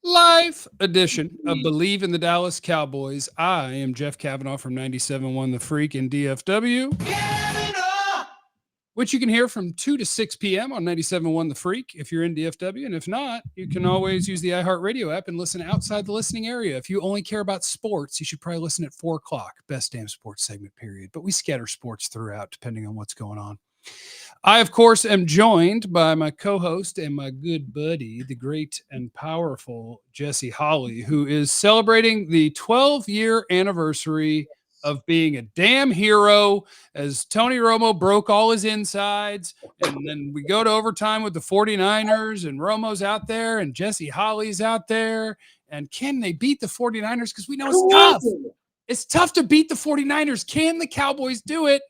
Live edition of Believe in the Dallas Cowboys. I am Jeff Cavanaugh from 97.1 The Freak in DFW, which you can hear from 2 to 6 p.m. on 97.1 The Freak if you're in DFW. And if not, you can always use the iHeartRadio app and listen outside the listening area. If you only care about sports, you should probably listen at 4 o'clock. Best damn sports segment, period. But we scatter sports throughout depending on what's going on. I, of course, am joined by my co-host and my good buddy, the great and powerful Jesse Holley, who is celebrating the 12-year anniversary of being a damn hero as Tony Romo broke all his insides. And then we go to overtime with the 49ers, and Romo's out there, and Jesse Holley's out there. And can they beat the 49ers? Because we know it's tough. It's tough to beat the 49ers. Can the Cowboys do it?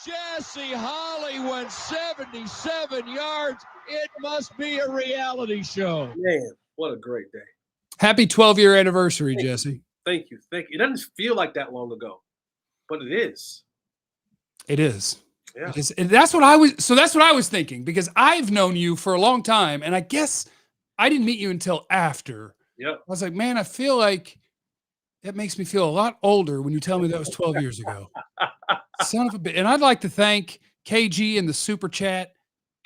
Jesse Holley went 77 yards. It must be a reality show. Man, what a great day. Happy 12-year anniversary, Jesse. Thank you. It doesn't feel like that long ago, but it is. It is. Yeah. It is. And that's what I was thinking, because I've known you for a long time, and I guess I didn't meet you until after. Yep. I was like, man, I feel like it makes me feel a lot older when you tell me that was 12 years ago. Son of a bitch. And I'd like to thank KG in the super chat.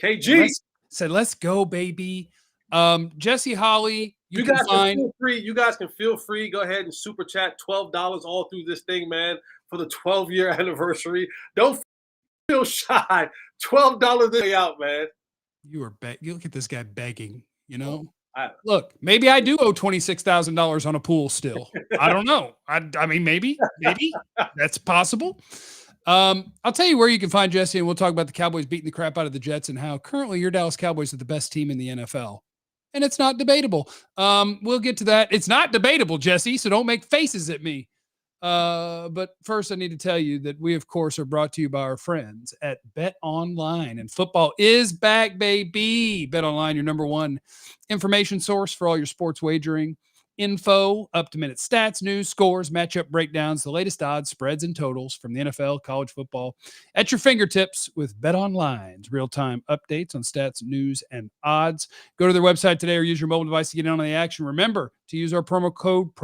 KG said, let's go, baby. Jesse Holley, you guys can feel free. You guys can feel free. Go ahead and super chat $12 all through this thing, man, for the 12-year anniversary. Don't feel shy. $12 this way out, man. You look at this guy begging, you know? Look, maybe I do owe $26,000 on a pool still. I don't know. I mean, maybe that's possible. I'll tell you where you can find Jesse, and we'll talk about the Cowboys beating the crap out of the Jets and how currently your Dallas Cowboys are the best team in the NFL. And it's not debatable. We'll get to that. It's not debatable, Jesse, so don't make faces at me. But first, I need to tell you that we, of course, are brought to you by our friends at Bet Online, and football is back, baby. Bet Online, your number one information source for all your sports wagering info, up-to-minute stats, news, scores, matchup breakdowns, the latest odds, spreads, and totals from the NFL, college football at your fingertips with Bet Online's real-time updates on stats, news, and odds. Go to their website today or use your mobile device to get in on the action. Remember to use our promo code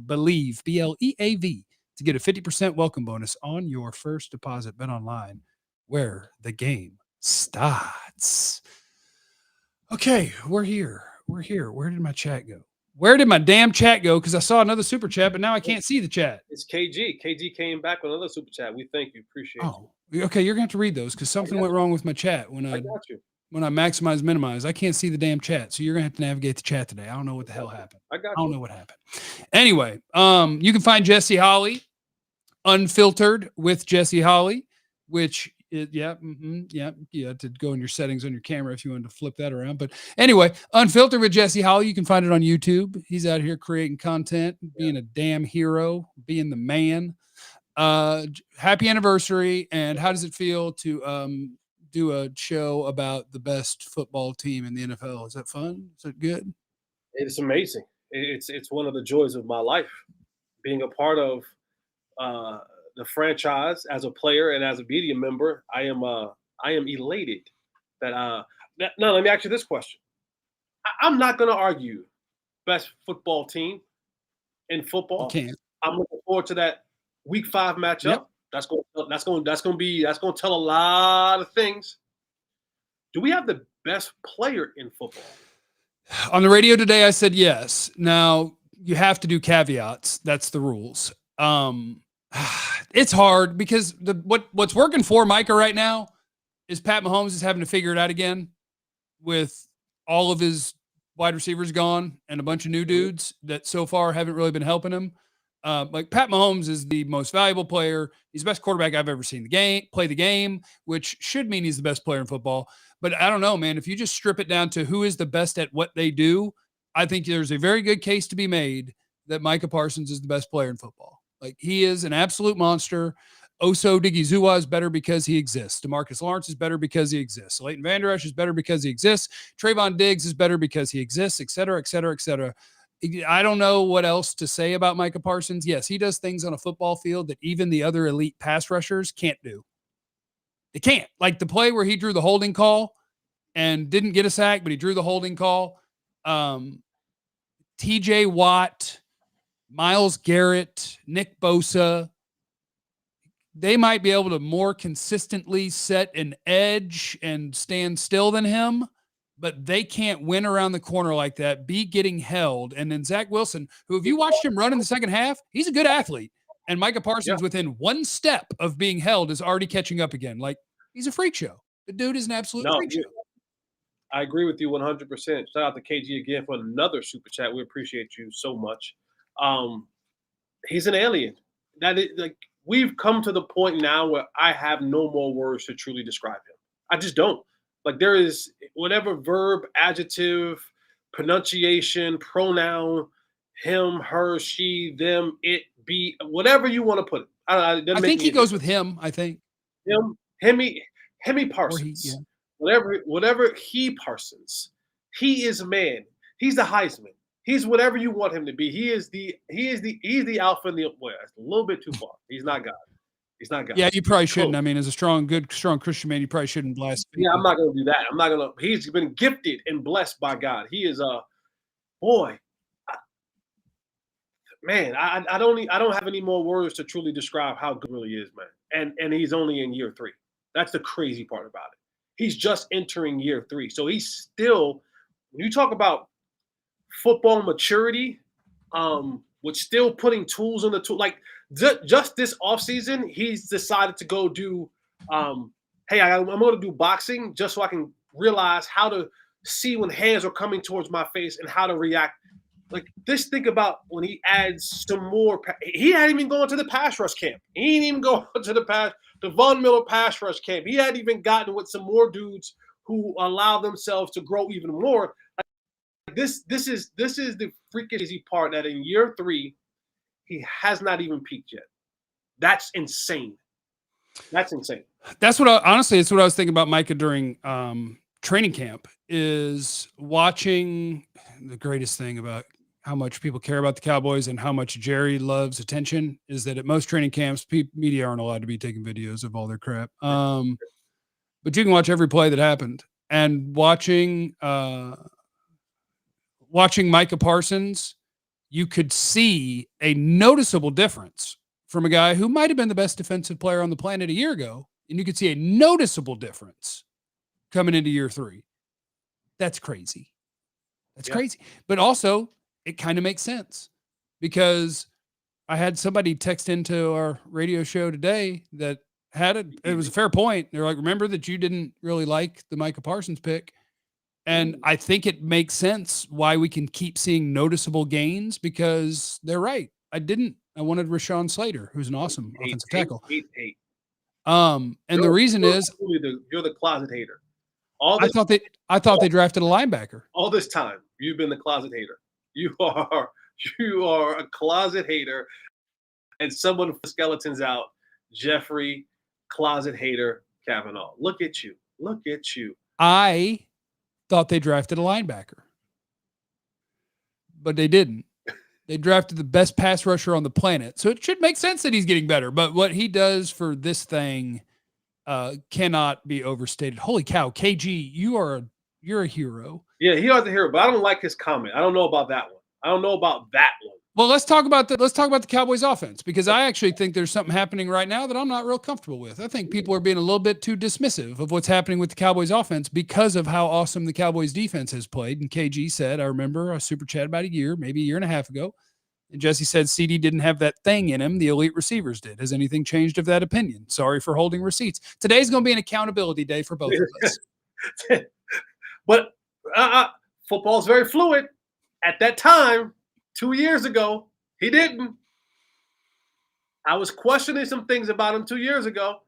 BELIEVE, BLEAV, to get a 50% welcome bonus on your first deposit. Bet Online, where the game starts. Okay, we're here. Where did my chat go? Where did my damn chat go? Because I saw another super chat, but now I can't see the chat. It's KG. KG came back with another super chat. We thank you. Appreciate you. Okay, you're going to have to read those because something went wrong with my chat when I maximize, minimize. I can't see the damn chat, so you're going to have to navigate the chat today. I don't know what the hell happened. I don't know what happened. Anyway, you can find Jesse Holley unfiltered with Jesse Holley, which to go in your settings on your camera if you wanted to flip that around. But anyway, Unfiltered with Jesse Holley, you can find it on YouTube. He's out here creating content, being a damn hero, being the man. Happy anniversary. And how does it feel to do a show about the best football team in the NFL? Is that fun? Is it good? It's amazing. It's one of the joys of my life, being a part of the franchise as a player and as a media member. I am elated that now let me ask you this question. I'm not going to argue best football team in football. I'm looking forward to that week 5 matchup. Yep. That's going to tell a lot of things. Do we have the best player in football? On the radio today, I said yes. Now you have to do caveats. That's the rules. It's hard because what's working for Micah right now is Pat Mahomes is having to figure it out again with all of his wide receivers gone and a bunch of new dudes that so far haven't really been helping him. Like Pat Mahomes is the most valuable player. He's the best quarterback I've ever seen play the game, which should mean he's the best player in football. But I don't know, man. If you just strip it down to who is the best at what they do, I think there's a very good case to be made that Micah Parsons is the best player in football. Like, he is an absolute monster. Oso Digizua is better because he exists. DeMarcus Lawrence is better because he exists. Leighton Vander Esch is better because he exists. Trayvon Diggs is better because he exists, et cetera, et cetera, et cetera. I don't know what else to say about Micah Parsons. Yes, he does things on a football field that even the other elite pass rushers can't do. They can't. Like the play where he drew the holding call and didn't get a sack, but he drew the holding call. TJ Watt, Myles Garrett, Nick Bosa, they might be able to more consistently set an edge and stand still than him, but they can't win around the corner like that, be getting held. And then Zach Wilson, who, if you watched him run in the second half, he's a good athlete. And Micah Parsons, within one step of being held, is already catching up again. Like, he's a freak show. The dude is an absolute freak show. I agree with you 100%. Shout out to KG again for another super chat. We appreciate you so much. He's an alien. That is, like, we've come to the point now where I have no more words to truly describe him. I just don't. Like, there is whatever verb, adjective, pronunciation, pronoun, him, her, she, them, it, be, whatever you want to put it. I think he goes with him. I think Hemi Parsons. Whatever he Parsons. He is a man. He's the Heisman. He's whatever you want him to be. He's the alpha and the well, it's a little bit too far. He's not God. He's not God. Yeah, you probably shouldn't. I mean, as a strong Christian man, you probably shouldn't blaspheme. Yeah, I'm not gonna do that. I'm not gonna. He's been gifted and blessed by God. He is a boy. Man, I don't have any more words to truly describe how good he really is, man. And he's only in year 3. That's the crazy part about it. He's just entering year 3. So he's still, when you talk about football maturity, with still putting tools in the tool, like just this offseason, he's decided to go do, hey, I'm going to do boxing just so I can realize how to see when hands are coming towards my face and how to react. Like, this, think about when he adds some more. He hadn't even gone to the pass rush camp. He ain't even going to the Von Miller pass rush camp. He hadn't even gotten with some more dudes who allow themselves to grow even more. Like, this is the freaking easy part, that in year 3, he has not even peaked yet. That's insane. That's insane. That's what honestly, it's what I was thinking about Micah during training camp, is watching. The greatest thing about how much people care about the Cowboys and how much Jerry loves attention is that at most training camps, media aren't allowed to be taking videos of all their crap. But you can watch every play that happened, and watching Micah Parsons, you could see a noticeable difference from a guy who might have been the best defensive player on the planet a year ago. And you could see a noticeable difference coming into year 3. That's crazy. That's crazy. But also, it kind of makes sense, because I had somebody text into our radio show today that it was a fair point. They're like, remember that you didn't really like the Micah Parsons pick. And I think it makes sense why we can keep seeing noticeable gains, because they're right. I wanted Rashawn Slater, who's an awesome offensive tackle. And the reason is you're the closet hater. I thought they drafted a linebacker. All this time, you've been the closet hater. You are a closet hater, and someone with the skeletons out. Jeffrey, closet hater, Cavanaugh. Look at you. Look at you. I thought they drafted a linebacker, but they didn't. They drafted the best pass rusher on the planet, so it should make sense that he's getting better. But what he does for this thing cannot be overstated. Holy cow, KG, you're a hero. Yeah, he was a hero, but I don't like his comment. I don't know about that one. Well, let's talk about the Cowboys offense, because I actually think there's something happening right now that I'm not real comfortable with. I think people are being a little bit too dismissive of what's happening with the Cowboys offense because of how awesome the Cowboys defense has played. And KG said, I remember a super chat about maybe a year and a half ago, and Jesse said CeeDee didn't have that thing in him the elite receivers did. Has anything changed of that opinion? Sorry for holding receipts. Today's going to be an accountability day for both of us. But football's very fluid. At that time, 2 years ago, he didn't. I was questioning some things about him 2 years ago.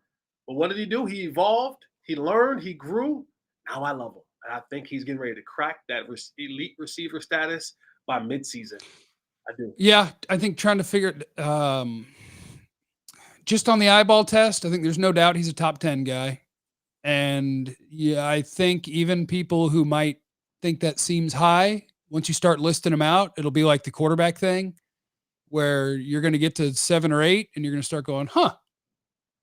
But what did he do? He evolved. He learned. He grew. Now I love him. And I think he's getting ready to crack that elite receiver status by midseason. I do. Yeah, I think trying to figure it just on the eyeball test, I think there's no doubt he's a top 10 guy. And yeah, I think even people who might think that seems high, once you start listing them out, it'll be like the quarterback thing where you're going to get to 7 or 8 and you're going to start going,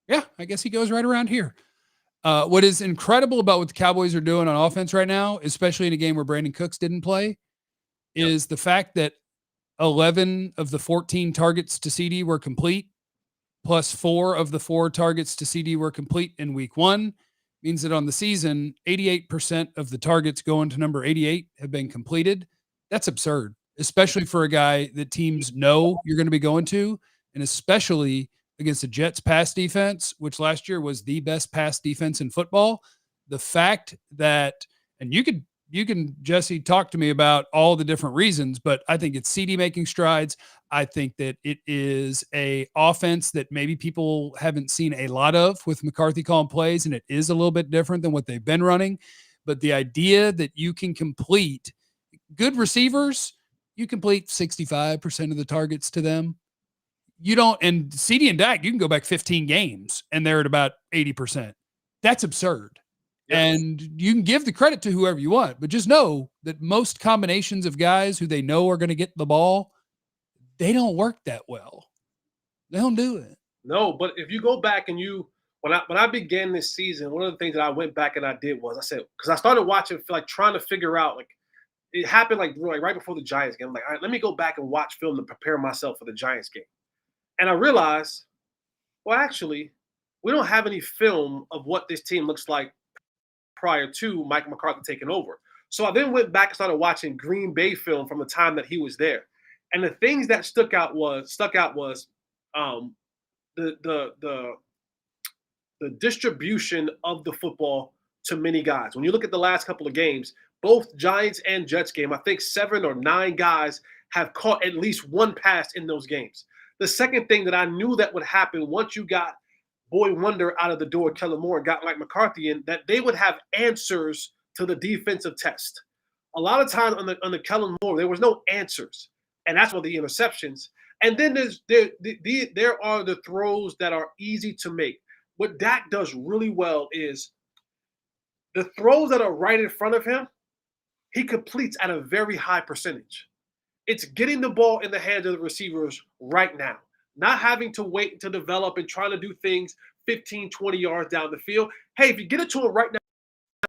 yeah, I guess he goes right around here. What is incredible about what the Cowboys are doing on offense right now, especially in a game where Brandon Cooks didn't play, is the fact that 11 of the 14 targets to CeeDee were complete, plus 4 of the 4 targets to CeeDee were complete in week 1, means that on the season, 88% of the targets going to number 88 have been completed. That's absurd, especially for a guy that teams know you're going to be going to, and especially against the Jets pass defense, which last year was the best pass defense in football. The fact that, and you can, Jesse, talk to me about all the different reasons, but I think it's CeeDee making strides. I think that it is a offense that maybe people haven't seen a lot of with McCarthy calling plays, and it is a little bit different than what they've been running. But the idea that you can complete good receivers, you complete 65% of the targets to them. You don't, and CeeDee and Dak, you can go back 15 games and they're at about 80%. That's absurd. Yes. And you can give the credit to whoever you want, but just know that most combinations of guys who they know are going to get the ball, they don't work that well. They don't do it. No, but if you go back and when I began this season, one of the things that I went back and I did was I said, because I started watching, like trying to figure out, like it happened like right before the Giants game. I'm like, all right, let me go back and watch film to prepare myself for the Giants game. And I realized, well, actually, we don't have any film of what this team looks like prior to Mike McCarthy taking over. So I then went back and started watching Green Bay film from the time that he was there. And the things that stuck out was the distribution of the football to many guys. When you look at the last couple of games, both Giants and Jets game, I think 7 or 9 guys have caught at least one pass in those games. The second thing that I knew that would happen once you got Boy Wonder out of the door, Kellen Moore, and got Mike McCarthy in, that they would have answers to the defensive test. A lot of times on the Kellen Moore, there was no answers, and that's what the interceptions. And then there are the throws that are easy to make. What Dak does really well is the throws that are right in front of him, he completes at a very high percentage. It's getting the ball in the hands of the receivers right now, not having to wait to develop and trying to do things 15, 20 yards down the field. Hey, if you get it to him right now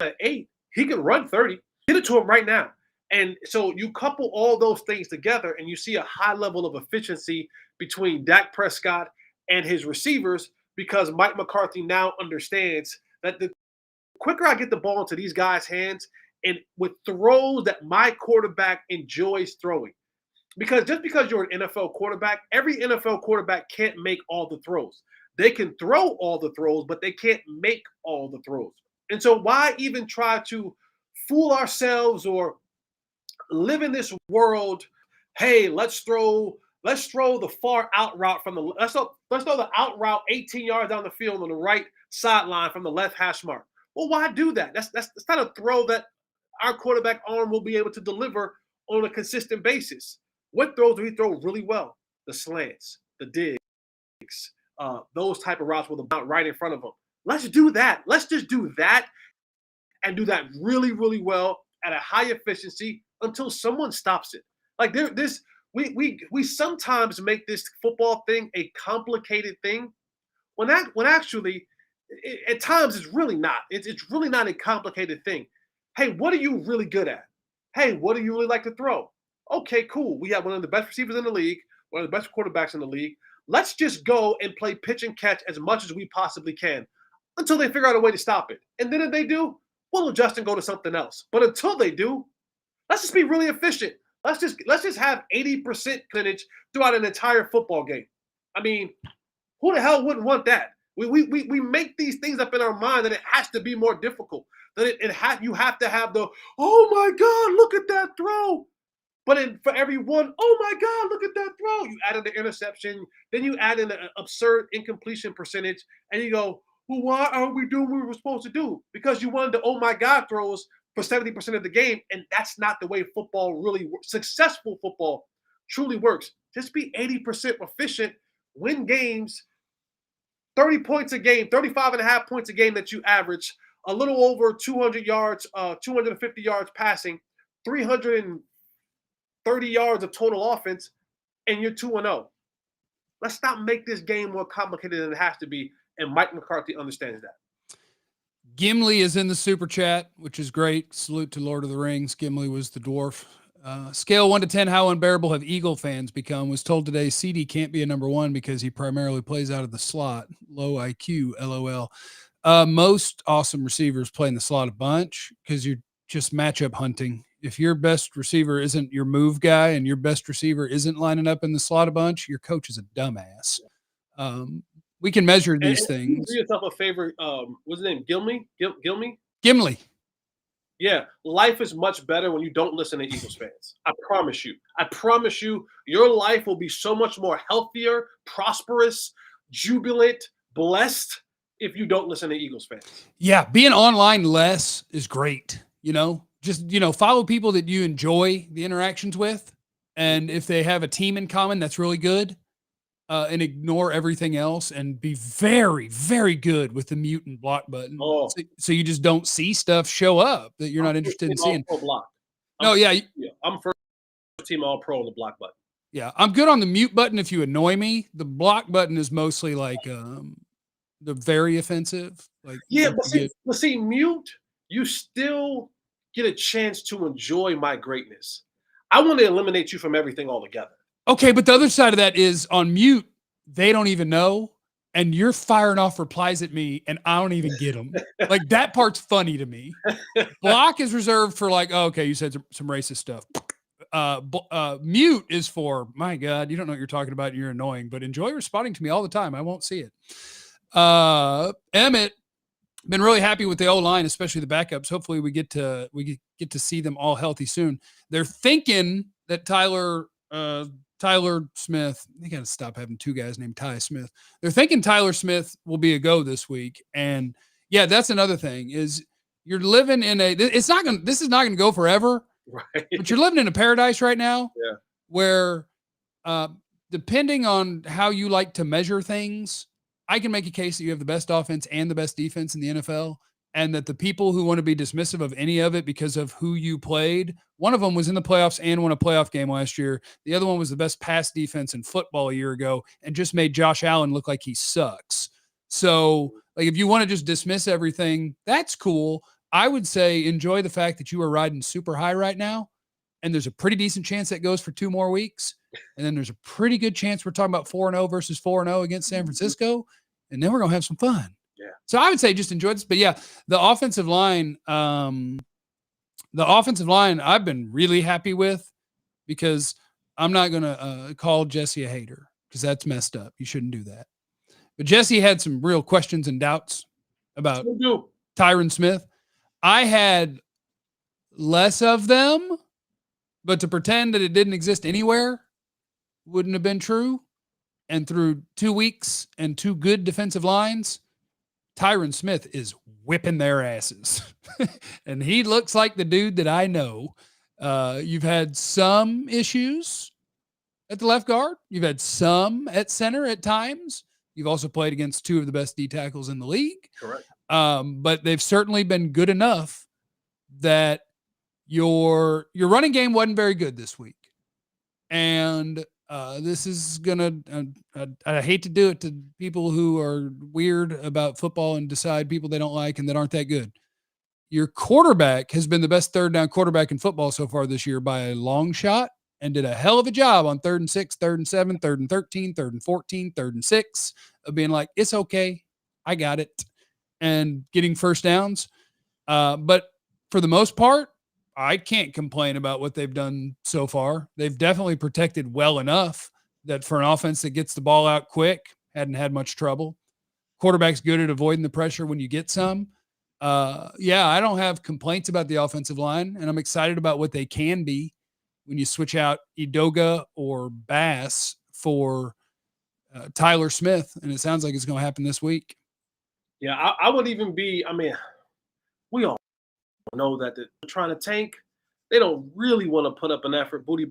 at 8, he can run 30. Get it to him right now. And so you couple all those things together and you see a high level of efficiency between Dak Prescott and his receivers, because Mike McCarthy now understands that the quicker I get the ball into these guys' hands and with throws that my quarterback enjoys throwing. Because just because you're an NFL quarterback, every NFL quarterback can't make all the throws. They can throw all the throws, but they can't make all the throws. And so why even try to fool ourselves or live in this world? Hey, let's throw the far out route from the let's throw the out route 18 yards down the field on the right sideline from the left hash mark. Well, why do that? That's not a throw that our quarterback arm will be able to deliver on a consistent basis. What throws do he throw really well? The slants, the digs, those type of routes with the bounce right in front of him. Let's do that. Let's just do that and do that really, really well at a high efficiency until someone stops it. Like we sometimes make this football thing a complicated thing when actually at times it's really not. It's really not a complicated thing. Hey, what are you really good at? Hey, what do you really like to throw? Okay, cool. We have one of the best receivers in the league, one of the best quarterbacks in the league. Let's just go and play pitch and catch as much as we possibly can until they figure out a way to stop it. And then if they do, we'll adjust and go to something else. But until they do, let's just be really efficient. Let's just have 80% percentage throughout an entire football game. I mean, who the hell wouldn't want that? We make these things up in our mind that it has to be more difficult. That you have to have the, oh my God, look at that throw. But for every one, oh my God, look at that throw, you add in the interception, then you add in an absurd incompletion percentage, and you go, well, why aren't we doing what we were supposed to do? Because you wanted the oh my God throws for 70% of the game, and that's not the way football really works. Successful football truly works. Just be 80% efficient, win games, 30 points a game, 35.5 points a game that you average, a little over 200 yards, 250 yards passing, 330 yards of total offense, and you're 2-0. Let's not make this game more complicated than it has to be, and Mike McCarthy understands that. Gimli is in the super chat, which is great. Salute to Lord of the Rings. Gimli was the dwarf. Scale 1 to 10, how unbearable have Eagle fans become? Was told today CeeDee can't be a number one because he primarily plays out of the slot. Low IQ, LOL. Most awesome receivers play in the slot a bunch because you're just matchup hunting. If your best receiver isn't your move guy and your best receiver isn't lining up in the slot a bunch, your coach is a dumbass. We can measure these things. Do yourself a favor. What's his name? Gilmy? Gimli. Yeah, life is much better when you don't listen to Eagles fans. I promise you. I promise you, your life will be so much more healthier, prosperous, jubilant, blessed if you don't listen to Eagles fans. Yeah, being online less is great. Just follow people that you enjoy the interactions with, and if they have a team in common, that's really good. And ignore everything else, and be very, very good with the mute and block button. Oh. So you just don't see stuff show up that you're not interested in seeing. I'm first team all pro on the block button. Yeah, I'm good on the mute button if you annoy me. The block button is mostly like the very offensive. Like but see, mute, you still get a chance to enjoy my greatness. I want to eliminate you from everything altogether. Okay, but the other side of that is on mute, they don't even know, and you're firing off replies at me, and I don't even get them. Like, that part's funny to me. Block is reserved for like, oh, okay, you said some racist stuff. Mute is for, my God, you don't know what you're talking about, and you're annoying, but enjoy responding to me all the time. I won't see it. Emmett, been really happy with the O-line, especially the backups. Hopefully we get to see them all healthy soon. They're thinking that Tyler Smith, they got to stop having two guys named Ty Smith. They're thinking Tyler Smith will be a go this week. And yeah, that's another thing is you're living in this is not going to go forever, right? But you're living in a paradise right now, yeah, where depending on how you like to measure things, I can make a case that you have the best offense and the best defense in the NFL. And that the people who want to be dismissive of any of it because of who you played, one of them was in the playoffs and won a playoff game last year. The other one was the best pass defense in football a year ago and just made Josh Allen look like he sucks. So, like, if you want to just dismiss everything, that's cool. I would say enjoy the fact that you are riding super high right now, and there's a pretty decent chance that goes for 2 more weeks. And then there's a pretty good chance we're talking about 4-0 versus 4-0 against San Francisco, and then we're going to have some fun. Yeah. So I would say just enjoy this. But yeah, the offensive line, I've been really happy with, because I'm not going to call Jesse a hater because that's messed up. You shouldn't do that. But Jesse had some real questions and doubts about Tyron Smith. I had less of them, but to pretend that it didn't exist anywhere wouldn't have been true. And through 2 weeks and 2 good defensive lines, Tyron Smith is whipping their asses. And he looks like the dude that I know. You've had some issues at the left guard. You've had some at center at times. You've also played against 2 of the best D tackles in the league. Correct. But they've certainly been good enough that your running game wasn't very good this week. And this is going to, I hate to do it to people who are weird about football and decide people they don't like and that aren't that good. Your quarterback has been the best third down quarterback in football so far this year by a long shot, and did a hell of a job on 3rd and 6, 3rd and 7, 3rd and 13, 3rd and 14, 3rd and 6 of being like, it's okay, I got it, and getting first downs. But for the most part, I can't complain about what they've done so far. They've definitely protected well enough that for an offense that gets the ball out quick, hadn't had much trouble. Quarterback's good at avoiding the pressure when you get some. Yeah, I don't have complaints about the offensive line, and I'm excited about what they can be when you switch out Edoga or Bass for Tyler Smith, and it sounds like it's going to happen this week. Yeah, I would even be, we all know that they're trying to tank. They don't really want to put up an effort. Buda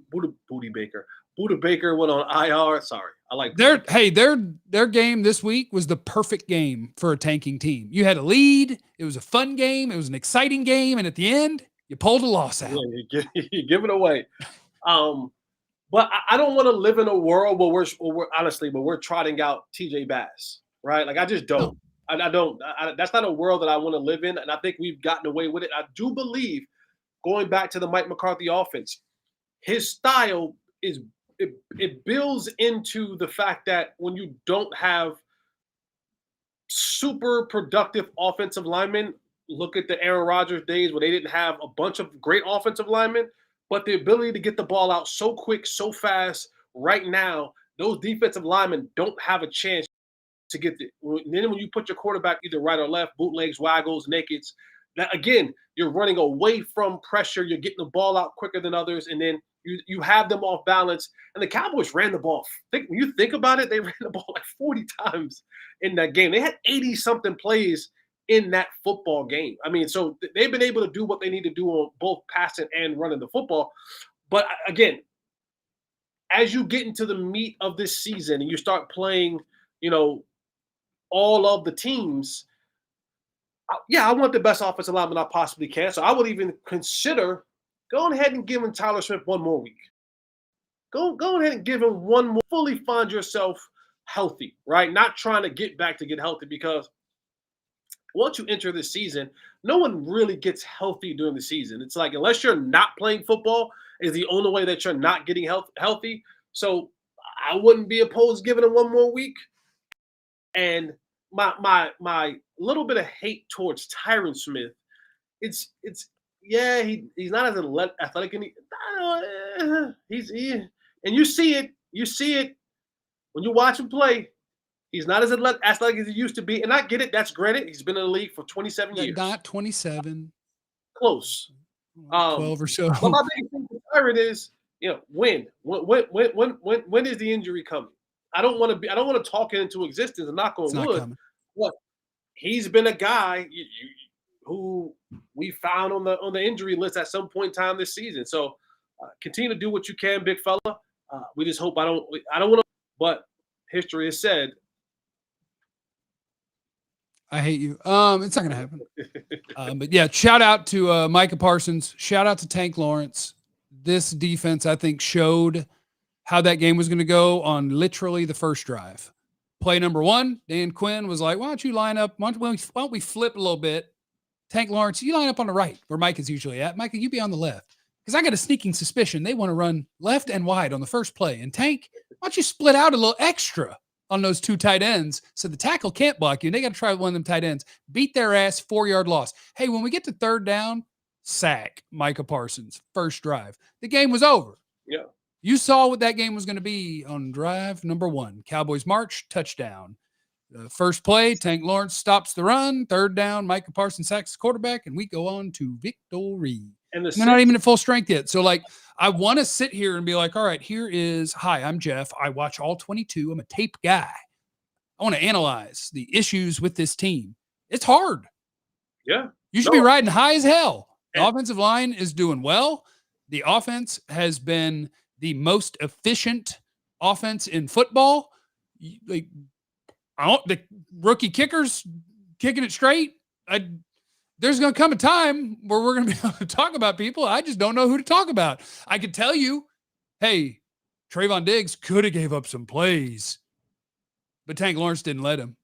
Baker went on IR. Sorry, I like their game this week was the perfect game for a tanking team. You had a lead. It was a fun game. It was an exciting game, and at the end, you pulled a loss out. Yeah, you give it away. But I don't want to live in a world where we're trotting out TJ Bass, right? Like, I just don't. No. I don't. That's not a world that I want to live in, and I think we've gotten away with it. I do believe, going back to the Mike McCarthy offense, his style is it builds into the fact that when you don't have super productive offensive linemen, look at the Aaron Rodgers days where they didn't have a bunch of great offensive linemen, but the ability to get the ball out so quick, so fast. Right now, those defensive linemen don't have a chance to get the. Then when you put your quarterback either right or left, bootlegs, waggles, nakeds, that again, you're running away from pressure. You're getting the ball out quicker than others, and then you have them off balance. And the Cowboys ran the ball. When you think about it, they ran the ball like 40 times in that game. They had 80-something plays in that football game. I mean, so they've been able to do what they need to do on both passing and running the football. But again, as you get into the meat of this season and you start playing, all of the teams, I want the best offensive lineman I possibly can. So I would even consider going ahead and giving Tyler Smith one more week. Go ahead and give him one more. Fully find yourself healthy, right? Not trying to get back to get healthy, because once you enter the season, no one really gets healthy during the season. It's like, unless you're not playing football, is the only way that you're not getting healthy. So I wouldn't be opposed to giving him one more week. And my little bit of hate towards Tyron Smith, he's not as athletic, and and you see it when you watch him play. He's not as athletic as he used to be, and I get it. That's granted. He's been in the league for 27 years. Not 27. Close. 12 or so. But my biggest thing with Tyron is, when is the injury coming? I don't want to talk it into existence and knock on wood. But he's been a guy who we found on the injury list at some point in time this season. So continue to do what you can, big fella. We just hope I don't want to. But history has said, I hate you. It's not gonna happen. But yeah, shout out to Micah Parsons. Shout out to Tank Lawrence. This defense, I think, showed how that game was going to go on literally the first drive. Play number 1, Dan Quinn was like, why don't you line up? Why don't we flip a little bit? Tank Lawrence, you line up on the right where Mike is usually at. Micah, you be on the left. Because I got a sneaking suspicion they want to run left and wide on the first play. And Tank, why don't you split out a little extra on those 2 tight ends so the tackle can't block you? And they got to try one of them tight ends. Beat their ass, 4-yard loss. Hey, when we get to third down, sack Micah Parsons, first drive. The game was over. Yeah. You saw what that game was going to be on drive number 1. Cowboys march, touchdown. First play, Tank Lawrence stops the run. Third down, Micah Parsons sacks the quarterback, and we go on to victory. And they're not even at full strength yet. So, I want to sit here and be like, all right, hi, I'm Jeff. I watch all 22. I'm a tape guy. I want to analyze the issues with this team. It's hard. Yeah. You should be riding high as hell. The offensive line is doing well. The offense has been the most efficient offense in football. The rookie kickers kicking it straight. There's going to come a time where we're going to be able to talk about people. I just don't know who to talk about. I could tell you, hey, Trayvon Diggs could have gave up some plays, but Tank Lawrence didn't let him,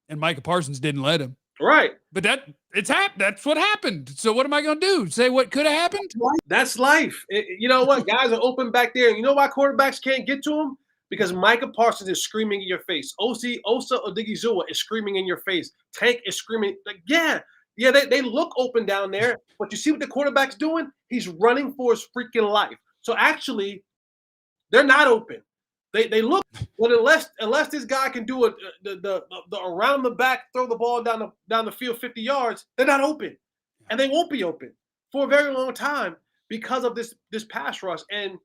and Micah Parsons didn't let him. Right. But that's what happened. So what am I going to do? Say what could have happened? That's life. You know what? Guys are open back there. And you know why quarterbacks can't get to them? Because Micah Parsons is screaming in your face. Osa Odigizua is screaming in your face. Tank is screaming. They look open down there. But you see what the quarterback's doing? He's running for his freaking life. So actually, they're not open. They look, but unless this guy can do the around the back, throw the ball down the field 50 yards, they're not open, and they won't be open for a very long time because of this pass rush and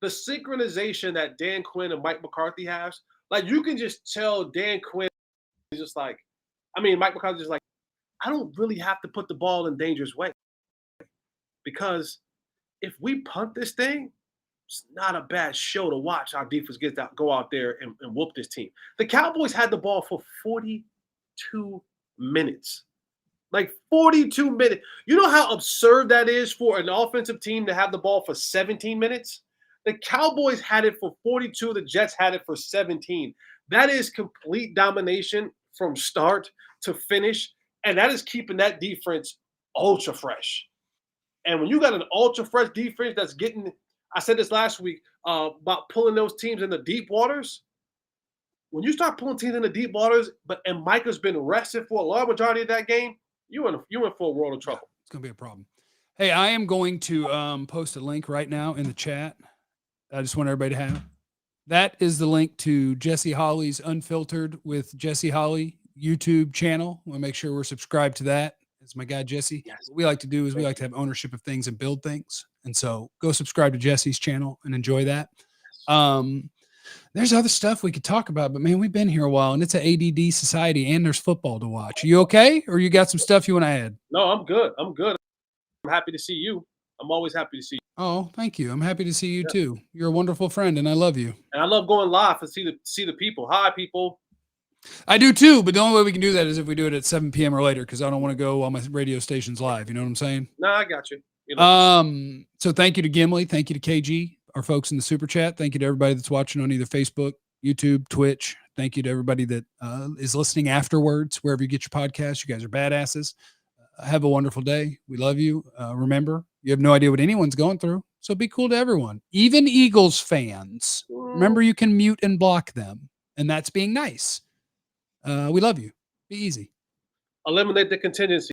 the synchronization that Dan Quinn and Mike McCarthy has. Like, you can just tell Dan Quinn is just like, Mike McCarthy is like, I don't really have to put the ball in danger's way, because if we punt this thing, it's not a bad show to watch. Our defense go out there and whoop this team. The Cowboys had the ball for 42 minutes. Like 42 minutes. You know how absurd that is for an offensive team to have the ball for 17 minutes? The Cowboys had it for 42. The Jets had it for 17. That is complete domination from start to finish. And that is keeping that defense ultra fresh. And when you got an ultra fresh defense that's getting, I said this last week about pulling those teams in the deep waters. When you start pulling teams in the deep waters, and Micah's been rested for a large majority of that game, you're in for a world of trouble. It's gonna be a problem. Hey, I am going to post a link right now in the chat. I just want everybody to have. That is the link to Jesse Holly's Unfiltered with Jesse Holly YouTube channel. I want to make sure we're subscribed to that. It's my guy, Jesse. Yes. What we like to do is we like to have ownership of things and build things. And so go subscribe to Jesse's channel and enjoy that. There's other stuff we could talk about, but man, we've been here a while and it's an ADD society and there's football to watch. You okay? Or you got some stuff you want to add? No, I'm good. I'm happy to see you. I'm always happy to see you. Oh, thank you. I'm happy to see you too. You're a wonderful friend and I love you. And I love going live and see the people. Hi, people. I do too, but the only way we can do that is if we do it at 7 p.m. or later because I don't want to go while my radio station's live. You know what I'm saying? No, I got you. You know. So thank you to Gimli. Thank you to KG, our folks in the super chat. Thank you to everybody that's watching on either Facebook, YouTube, Twitch. Thank you to everybody that is listening afterwards, wherever you get your podcasts. You guys are badasses. Have a wonderful day. We love you. Remember, you have no idea what anyone's going through. So be cool to everyone, even Eagles fans. Remember, you can mute and block them, and that's being nice. We love you. Be easy. Eliminate the contingency.